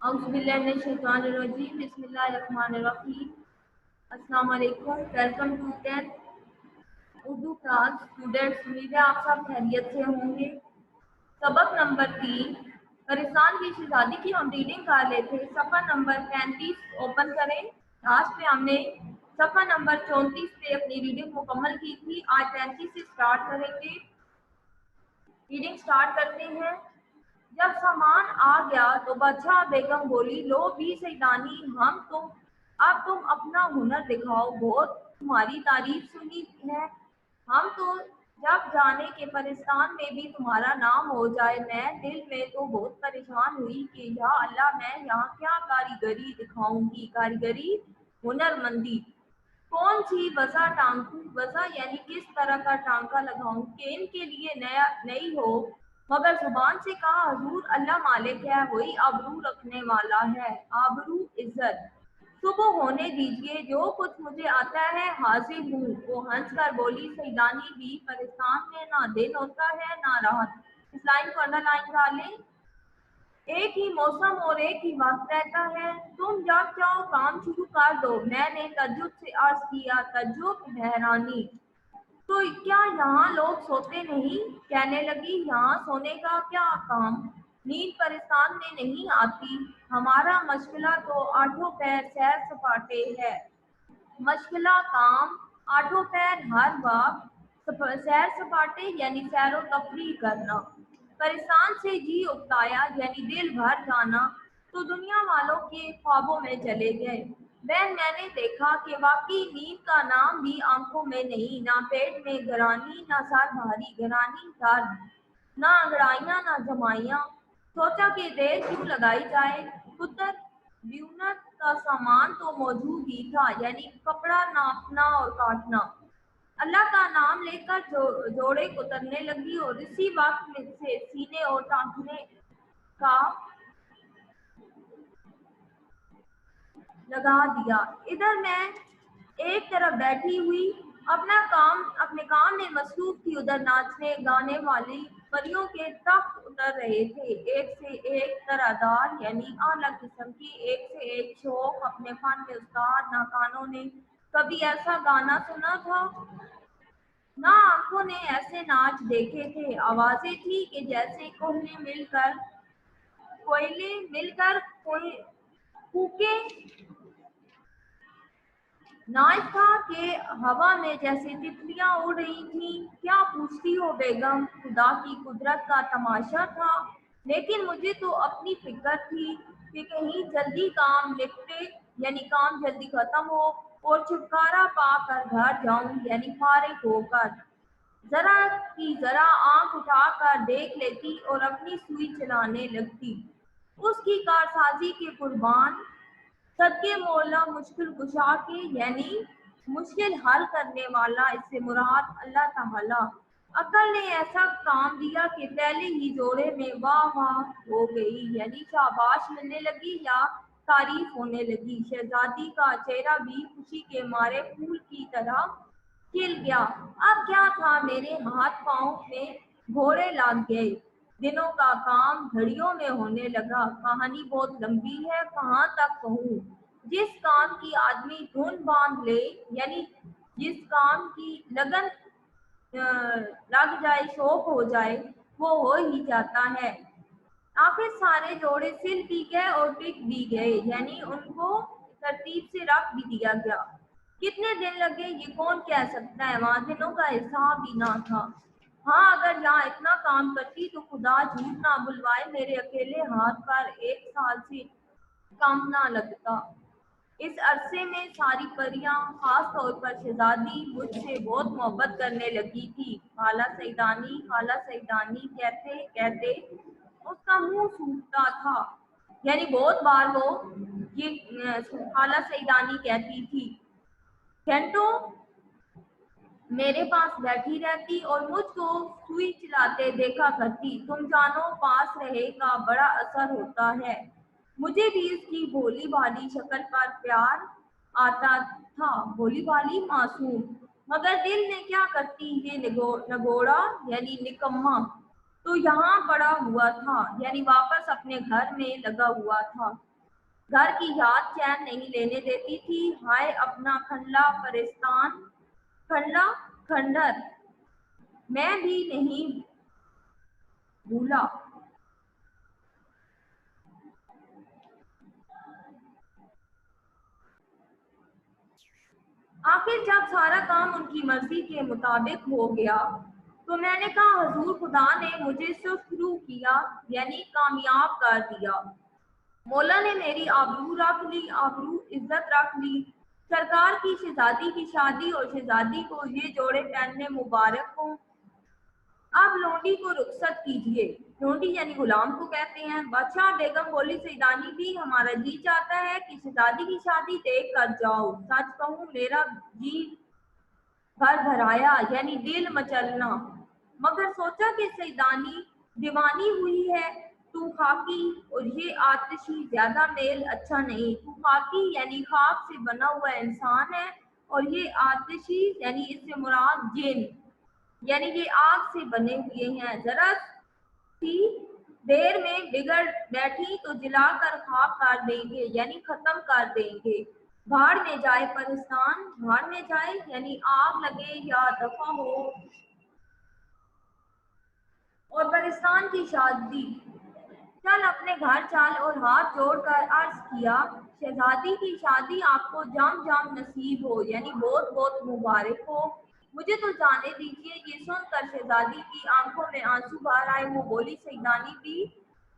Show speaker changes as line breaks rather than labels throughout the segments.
औज़ुबिल्लाहिमिनश्शैतानिर्रजीम बिस्मिल्लाहिर्रहमानिर्रहीम। अस्सलाम वालेकुम। Welcome to 10th Urdu class students. उम्मीद है आप सब खैरियत से होंगे। सबक नंबर 3 परेशान की शहजादी की हम रीडिंग कर लेते। सफ़ा नंबर 35 ओपन करें। लास्ट पे हमने सफ़ा नंबर 34 पे अपनी रीडिंग मुकम्मल की थी। आज 35 से स्टार्ट करेंगे। रीडिंग स्टार्ट करते हैं। जब सामान आ गया तो बादशाह बेगम बोली, लो भी सैदानी, अब तुम अपना हुनर दिखाओ। बहुत तुम्हारी तारीफ सुनी है, हम तो जब जाने के परेशान में भी तुम्हारा नाम हो जाए। मैं दिल में तो बहुत परेशान हुई कि या अल्लाह, मैं यहाँ क्या कारीगरी दिखाऊंगी। कारीगरी, हुनरमंदी। कौन सी वज़ा टांकूं, वज़ा यानी किस तरह का टांका लगाऊं कि इनके लिए नया नई हो। मगर जुबान से कहा, हजूर अल्लाह मालिक है, वही आबरू रखने वाला है। आबरू, इज्जत। सुबह होने दीजिए, जो कुछ मुझे आता है हाजिर हूँ। वो हंस कर बोली। सैदानी भी परेशान में ना दिन होता है ना रात। इस लाइन को अंडरलाइन कर लें। एक ही मौसम और एक ही वक्त रहता है। तुम जब चाहो काम शुरू कर दो। मैंने तज्जुब से अर्ज किया। तज्जुब, हैरानी। तो क्या यहाँ लोग सोते नहीं? कहने लगी, यहाँ सोने का क्या काम। नींद परेशान में नहीं आती। हमारा मशगला तो आठों पैर सैर सपाटे है। मशगला काम, आठों पैर हर वक्त सैर सपाटे यानी सैरो तफरीह करना। परेशान से जी उकताया यानी दिल भर जाना। तो दुनिया वालों के ख्वाबों में चले गए। बहन, मैंने देखा कि वाकई नींद का नाम भी आंखों में नहीं। ना पेट में गरानी, ना सर भारी गरानी दर्द, ना अंगड़ाइयाँ ना जमाइयाँ। सोचा कि देर क्यों लगाई जाए। पुत्र ब्यूनत का सामान तो मौजूद ही था, यानी कपड़ा नापना और काटना। अल्लाह का नाम लेकर जोड़े कुतरने लगी और इसी वक्त में से सीने और टांकने का लगा दिया। इधर मैं एक तरफ बैठी हुई अपने काम में मसरूफ थी, उधर नाचने गाने वाली परियों के तख्त उतर रहे थे। एक से एक तरादार यानी आला किस्म की, एक से एक शौक, अपने फन में उस्ताद। ना कानों ने कभी ऐसा गाना सुना था, ना आंखों ने ऐसे नाच देखे थे। आवाजें थी कि जैसे कोयले मिलकर कोई कूके। नाच था कि हवा में जैसे तितलियां उड़ रही थीं। क्या पूछती हो बेगम, खुदा की कुदरत का तमाशा था। लेकिन मुझे तो अपनी फिक्र थी कि कहीं जल्दी काम निपटे, यानी काम जल्दी खत्म हो और छुटकारा पाकर घर जाऊं, यानी फारिग होकर जरा की जरा आंख उठाकर देख लेती और अपनी सुई चलाने लगती। उसकी कारसाजी के कुर्बान सदके मौला मुश्किल कुशा के, यानी मुश्किल हल करने वाला। इससे मुराद अल्लाह ताला। अकल ने ऐसा काम दिया कि पहले ही जोड़े में वाह वाह हो गई, यानी शाबाश मिलने लगी या तारीफ होने लगी। शहजादी का चेहरा भी खुशी के मारे फूल की तरह खिल गया। अब क्या था, मेरे हाथ पांव में घोड़े लग गए। दिनों का काम घड़ियों में होने लगा। कहानी बहुत लंबी है, कहाँ तक कहूँ। जिस काम की आदमी धुन बांध ले, यानी जिस काम की लगन लग जाए, शौक हो जाए, वो हो ही जाता है। आखिर सारे जोड़े सिल भी गए और बिक भी गए, यानी उनको तरतीब से रख भी दिया गया। कितने दिन लगे ये कौन कह सकता है, वहाँ दिनों का हिसाब ही ना था। हाँ, अगर यहाँ इतना काम करती तो खुदा झूठ ना बुलवाए, मेरे अकेले हाथ पर 1 साल से कम ना लगता। इस अरसे में सारी परियां, खास तौर पर शहजादी, मुझसे बहुत मोहब्बत करने लगी थी। खाला सैदानी कहते कहते उसका मुंह सूखता था। यानी बहुत बार वो ये खाला सैदानी कहती थी। घंटों मेरे पास बैठी रहती और मुझको सुई चलाते देखा करती। तुम जानो, पास रहे का बड़ा असर होता है। मुझे भी इसकी भोली भाली शक्ल पर प्यार आता था, भोली भाली मासूम। मगर दिल ने क्या करती ये नगोड़ा, यानी निकम्मा तो यहाँ पड़ा हुआ था, यानी वापस अपने घर में लगा हुआ था। گھر کی یاد چین نہیں لینے دیتی تھی، ہائے اپنا کھنڈا پرستان، کھنڈا کھنڈر میں بھی نہیں بھولا۔ آخر جب سارا کام ان کی مرضی کے مطابق ہو گیا تو میں نے کہا حضور خدا نے مجھے سست روح کیا، یعنی کامیاب کر دیا۔ مولا نے میری آبرو رکھ لی، آبرو عزت رکھ لی۔ سرکار کی شہزادی کی شادی اور شہزادی کو یہ جوڑے پہننے مبارک ہوں۔ اب لونڈی کو رخصت کیجیے، لونڈی یعنی غلام کو کہتے ہیں۔ بادشاہ بیگم بولی سیدانی بھی ہمارا جی چاہتا ہے کہ شہزادی کی شادی دیکھ کر جاؤ۔ سچ کہوں میرا جی بھر بھرایا، یعنی دل مچلنا، مگر سوچا کہ سیدانی دیوانی ہوئی ہے، تو خاکی اور یہ آتشی زیادہ میل اچھا نہیں۔ تو خاکی یعنی خاک سے بنا ہوا انسان ہے، اور یہ آتشی یعنی اس سے مراد جن، یعنی یہ آگ سے بنے ہوئے ہیں۔ ذرا سی دیر میں بگڑ بیٹھی تو جلا کر خاک کر دیں گے، یعنی ختم کر دیں گے۔ بھاڑ میں جائے پرستان، بھاڑ میں جائے یعنی آگ لگے یا دفع ہو۔ اور پرستان کی شادی، چل اپنے گھر چل، اور ہاتھ جوڑ کر عرض کیا شہزادی کی شادی آپ کو جام جام نصیب ہو، یعنی بہت بہت مبارک ہو۔ مجھے تو جانے دیجیے۔ یہ سن کر شہزادی کی آنکھوں میں آنسو بہر آئے۔ وہ بولی سیدانی بھی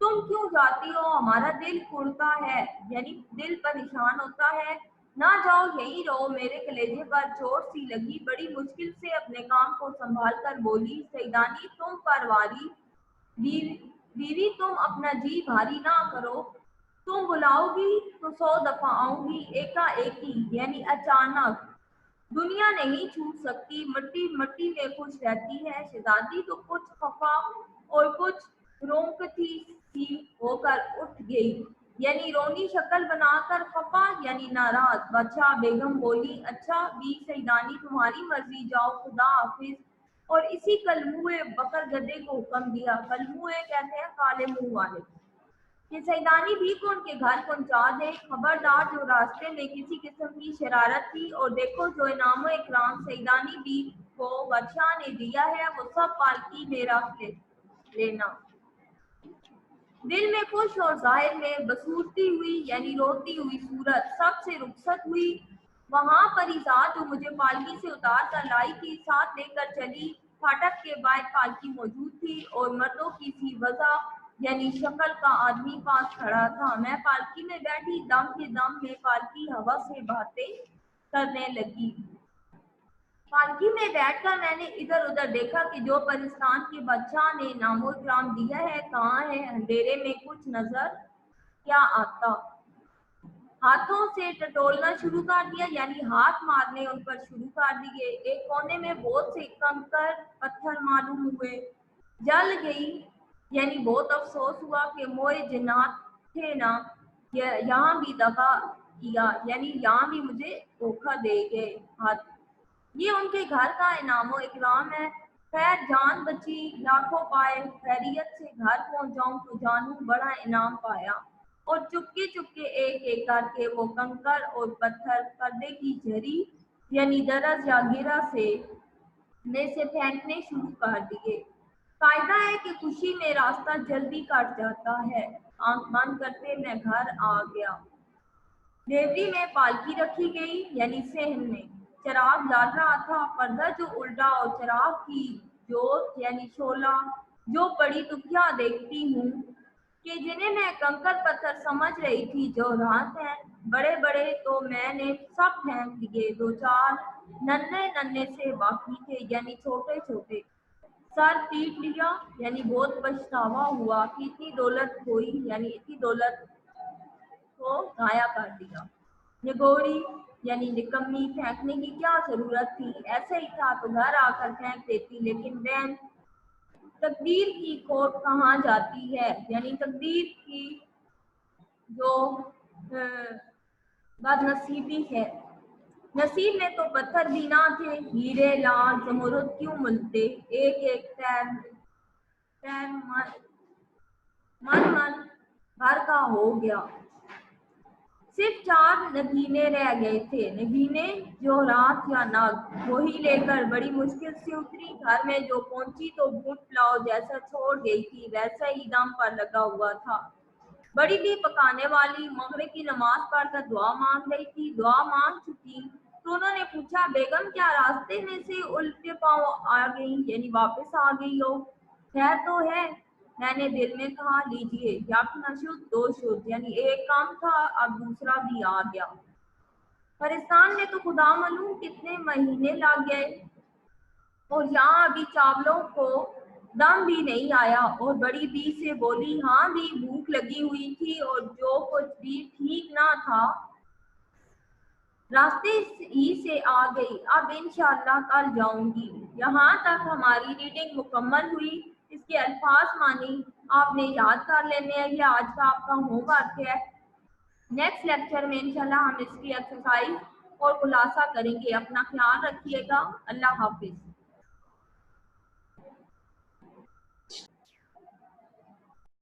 تم کیوں جاتی ہو؟ ہمارا دل کڑتا ہے، یعنی دل پریشان ہوتا ہے۔ نہ جاؤ، یہی رہو۔ میرے کلیجے پر چوٹ سی لگی، بڑی مشکل سے اپنے کام کو سنبھال کر بولی سیدانی تم پر واری بیوی تم اپنا جی بھاری نہ کرو، تم بلاؤ گی تو 100 دفعہ آؤں گی، ایکا ایکی یعنی اچانک۔ دنیا نہیں چھوٹ سکتی، مٹی مٹی میں خوش رہتی ہے۔ شہزادی تو کچھ خفا اور کچھ رونقتی سی ہو کر اٹھ گئی، یعنی رونی شکل بنا کر، خفا یعنی ناراض۔ بادشاہ بیگم بولی اچھا بھی سیدانی تمہاری مرضی، جاؤ خدا حافظ۔ اور اسی کلموئے بکر گدے کو حکم دیا، کلموئے کہتے ہیں کالے منہ والے، کہ سیدانی بھی کو ان کے گھر پہنچا دے۔ خبردار جو راستے میں کسی قسم کی شرارت تھی، اور دیکھو جو انعام و اکرام سیدانی بھی کو بادشاہ نے دیا ہے وہ سب پالکی میں رکھ لینا۔ دل میں خوش اور ظاہر میں بسورتی ہوئی، یعنی روتی ہوئی صورت، سب سے رخصت ہوئی۔ وہاں پریزاد جو مجھے پالکی سے اتار کر لائی تھی ساتھ لے کر چلی۔ پھاٹک کے باہر پالکی موجود تھی، اور مردوں کی سی وضع یعنی شکل کا آدمی پاس کھڑا تھا۔ میں پالکی میں بیٹھی، دم کے دم میں پالکی ہوا سے باتیں کرنے لگی۔ پالکی میں بیٹھ کر میں نے ادھر ادھر دیکھا کہ جو پرستان کے بادشاہ نے انعام و اکرام دیا ہے کہاں ہے۔ اندھیرے میں کچھ نظر کیا آتا، ہاتھوں سے ٹٹولنا شروع کر دیا، یعنی ہاتھ مارنے ان پر شروع کر دیے۔ ایک کونے میں بہت سے کنکر پتھر معلوم ہوئے۔ جل گئی، یعنی بہت افسوس ہوا کہ موئے جنات تھے نا، یہاں بھی دغا کیا، یعنی یہاں بھی مجھے دھوکہ دے گئے۔ یہ ان کے گھر کا انعام و اکرام ہے۔ خیر جان بچی، لاکھوں پائے، خیریت سے گھر پہنچ جاؤں تو جانوں بڑا انعام پایا۔ اور چپکے چپکے ایک ایک کر کے وہ کنکر اور پتھر پردے کی جھری یعنی درز یا گرہ میں سے پھینکنے شروع کر دیے۔ فائدہ ہے کہ خوشی میں راستہ جلدی کٹ جاتا ہے۔ آنکھ بند کرتے میں گھر آ گیا۔ دیوری میں پالکی رکھی گئی، یعنی صحن میں چراغ جل رہا تھا۔ پردہ جو الٹا اور چراغ کی جوت یعنی شعلہ جو پڑی تو کیا دیکھتی ہوں کہ جنہیں میں کنکر پتھر سمجھ رہی تھی جو رات ہیں بڑے بڑے تو میں نے سب پھینک دیے، دو چار ننھے ننھے سے باقی تھے، یعنی چھوٹے چھوٹے۔ سر پیٹ لیا، یعنی بہت پچھتاوا ہوا کہ اتنی دولت کھوئی، یعنی اتنی دولت کو ضائع کر دیا۔ نگوڑی یعنی نکمی، پھینکنے کی کیا ضرورت تھی، ایسے ہی تھا تو گھر آ کر پھینک دیتی، لیکن بہن تقدیر کی کھوٹ کہاں جاتی ہے، یعنی تقدیر کی جو بد نصیبی ہے۔ نصیب میں تو پتھر بھی نہ تھے، ہیرے لال زمرد کیوں ملتے، ایک ایک تیر من بھر کا ہو گیا۔ सिर्फ 4 नगीने रह गए थे। नगीने जो रात या नाग वही लेकर बड़ी मुश्किल से उतरी। घर में जो पहुंची तो भूत पुलाव जैसा छोड़ गई थी वैसा ही दम पर लगा हुआ था। बड़ी थी पकाने वाली, मगरिब की नमाज पढ़कर दुआ मांग रही थी। दुआ मांग चुकी तो उन्होंने पूछा, बेगम क्या रास्ते में से उल्टे पांव आ गई, यानी वापस आ गई हो? खैर तो है? मैंने दिल में कहा, लीजिए, यक नशुद दो शुद, यानी एक काम था अब दूसरा भी आ गया। परेशान में तो खुदा मालूम कितने महीने लग गए और यहाँ अभी चावलों को दम भी नहीं आया। और बड़ी बी से बोली, हाँ भी भूख लगी हुई थी और जो कुछ भी ठीक ना था रास्ते ही से आ गई। अब इंशाअल्लाह कल जाऊंगी। यहाँ तक हमारी रीडिंग मुकम्मल हुई। इसके अल्फाज मानी आपने याद कर लेने हैं, ये आज का आपका होमवर्क है। नेक्स्ट लेक्चर में इंशाल्लाह हम इसकी एक्सरसाइज और खुलासा करेंगे। अपना ख्याल रखिएगा। अल्लाह हाफिज।